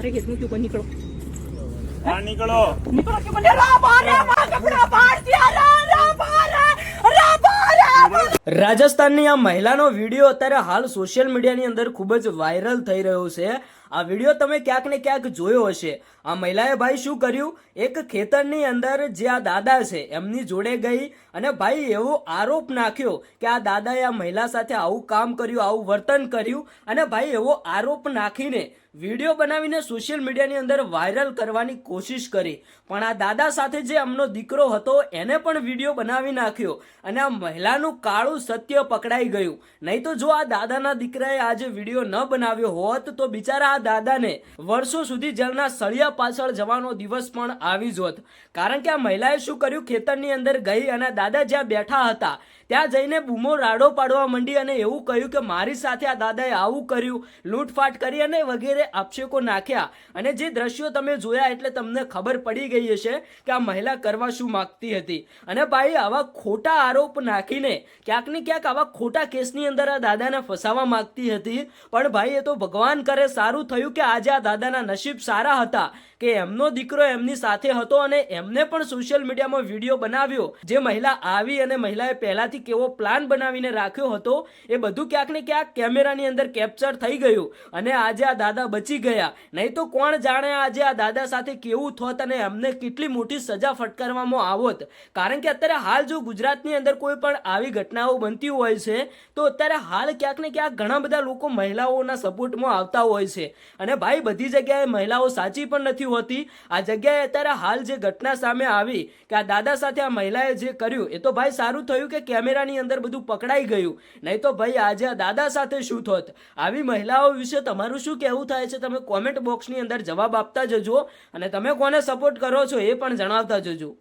हमारे खेत में क्यों कर निकलो निकलो निकलो क्यों बने रा बारे मां कपड़ा फाड़ दिया रा बारे રાજસ્થાનની આ મહિલાનો વિડીયો અત્યારે હાલ સોશિયલ મીડિયાની અંદર ખૂબ જ વાયરલ થઈ રહ્યો છે। આ વિડીયો તમે ક્યાંક ને ક્યાંક જોયો હશે। આ મહિલાએ ભાઈ શું કર્યું, એક ખેતરની અંદર જે આ દાદા છે એમની જોડે ગઈ અને ભાઈ એવો આરોપ નાખ્યો કે આ દાદાએ આ મહિલા સાથે આવું કામ કર્યું, આવું વર્તન કર્યું અને ભાઈ એવો આરોપ નાખીને વિડીયો બનાવીને સોશિયલ મીડિયાની અંદર વાયરલ કરવાની કોશિશ કરી। પણ આ દાદા સાથે જે એમનો દીકરો હતો એને પણ વિડીયો બનાવી નાખ્યો અને આ મહિલાનું કાળું સત્ય પકડાઈ ગયું। નહીં તો જો આ દાદાના દીકરાએ આજે વિડીયો ન બનાવ્યો હોત તો બિચારા આ દાદાને વર્ષો સુધી જેલના સળિયા પાછળ જવાનો દિવસ પણ આવી જોત। કારણ કે આ મહિલાએ શું કર્યું, ખેતરની અંદર ગઈ અને દાદા જ્યાં બેઠા હતા ત્યાં જઈને બૂમો રાડો પાડવા માંડી અને એવું કહ્યું કે મારી સાથે આ દાદાએ આવું કર્યું, લૂંટફાટ કરી અને વગેરે આક્ષેપો નાખ્યા। અને જે દ્રશ્યો તમે જોયા એટલે તમને ખબર પડી ગઈ હશે કે આ મહિલા કરવા શું માંગતી હતી। અને ભાઈ આવા ખોટા આરોપ નાખીને ક્યાંક ને ક્યાંક આવા ખોટા કેસની અંદર આ દાદાને ફસાવા માંગતી હતી। પણ ભાઈ એ તો ભગવાન કરે સારું થયું કે આજે આ દાદાના નસીબ સારા હતા કે એમનો દીકરો એમની સાથે હતો અને એમને પણ સોશિયલ મીડિયામાં વિડીયો બનાવ્યો। જે મહિલા આવી અને મહિલાએ પહેલાથી કેવો પ્લાન બનાવીને રાખ્યો હતો એ બધું ક્યાંક ને ક્યાંક કેમેરાની અંદર કેપ્ચર થઈ ગયું અને આજે આ દાદા બચી ગયા। નહીં તો કોણ જાણે આજે આ દાદા સાથે કેવું થોત અને એમને કેટલી મોટી સજા ફટકારવામાં આવત। કારણ કે અત્યારે હાલ જો ગુજરાતની અંદર કોઈ પણ આવી ઘટનાઓ બનતી હોય છે તો અત્યારે હાલ ક્યાંક ને ક્યાંક ઘણા બધા લોકો મહિલાઓના સપોર્ટમાં આવતા હોય છે અને ભાઈ બધી જગ્યાએ મહિલાઓ સાચી પણ નથી હોતી। આ જગ્યાએ અત્યારે હાલ જે ઘટના સામે આવી કે આ દાદા સાથે આ મહિલાએ જે કર્યું એ તો ભાઈ સારું થયું કે કેમેરાની અંદર બધું પકડાઈ ગયું, નહીં તો ભાઈ આજે આ દાદા સાથે શું થોત। આવી મહિલાઓ વિશે તમારું શું કહેવું થાય છે તમે કોમેન્ટ બોક્સની અંદર જવાબ આપતા જજો અને તમે કોને સપોર્ટ કરો છો એ પણ જણાવતા જજો।